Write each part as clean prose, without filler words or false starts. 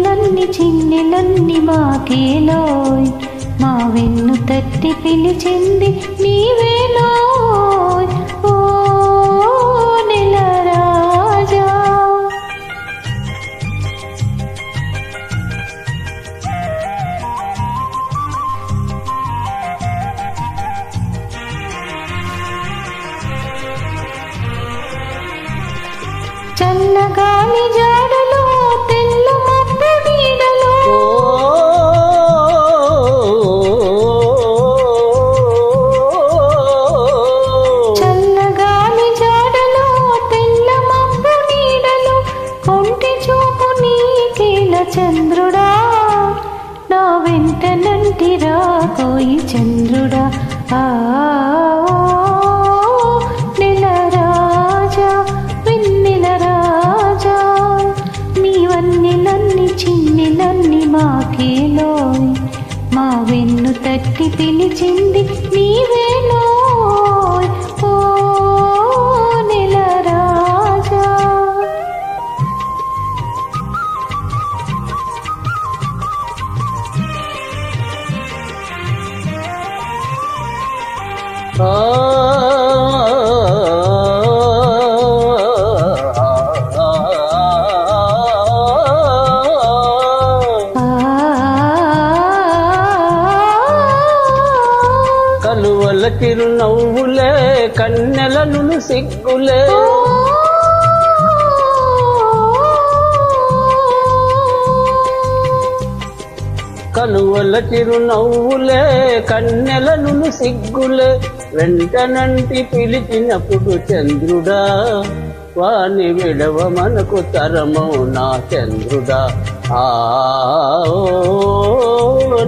వన్నెలన్ని చిన్నెలన్ని మాకేలోయ్ మా వెన్ను తట్టి పిలిచింది నీవేలోయ్ ఓ నెల రాజా. చల్లగాలి జాడలో తెల్ల మబ్బు నీడలో చల్లగాలి జాడలో తెల్ల మబ్బు నీడలో కొంటి చూపు నీకేల చంద్రుడా నా వెంట నంటిరా కోయి చంద్రుడా. ఆ మాకేలోయ్ మా వెన్ను తట్టి పిలిచింది నీవేలోయ్ ఓ నెల రాజా. కలువల చిరునవ్వులే కన్నెలను సిగ్గులే కలువల చిరునవ్వులే కన్నెలను సిగ్గులే వెంటనంటి పిలిచినప్పుడు చంద్రుడా వాని విడవ మనకు తరమౌ నా చంద్రుడా. ఆ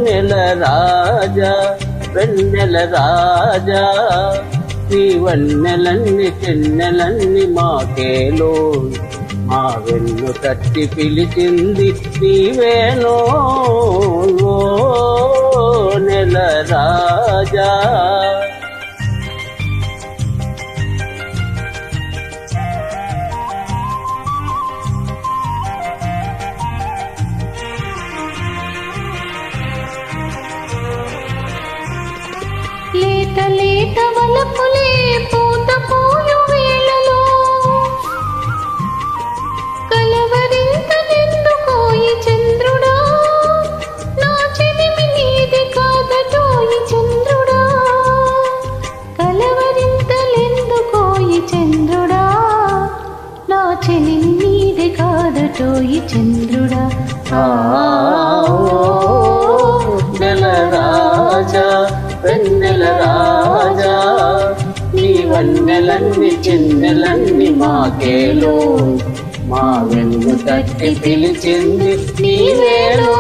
నెల రాజా వెన్నెల రాజా నీ వన్నెలన్ని చిన్నెలన్ని మాకేలో మా వెన్ను తట్టి పిలిచింది నీవేనో ఓ నెల రాజా. లేత లేత వలపులే పూత పూయు వేళలో కలవరింతనెందుకోయి చంద్రుడా నా చెలిమి నీది కాదటోయి చంద్రుడా కలవరింతలెందుకోయి చంద్రుడా నా చెలిమి నీది కాదటోయి చంద్రుడా. నెల రాజా వెన్నెల రాజా నీ వన్నెలన్ని చిన్నెలన్ని మాకేలో మా వెన్ను తట్టి పిలిచింది నీవేలో.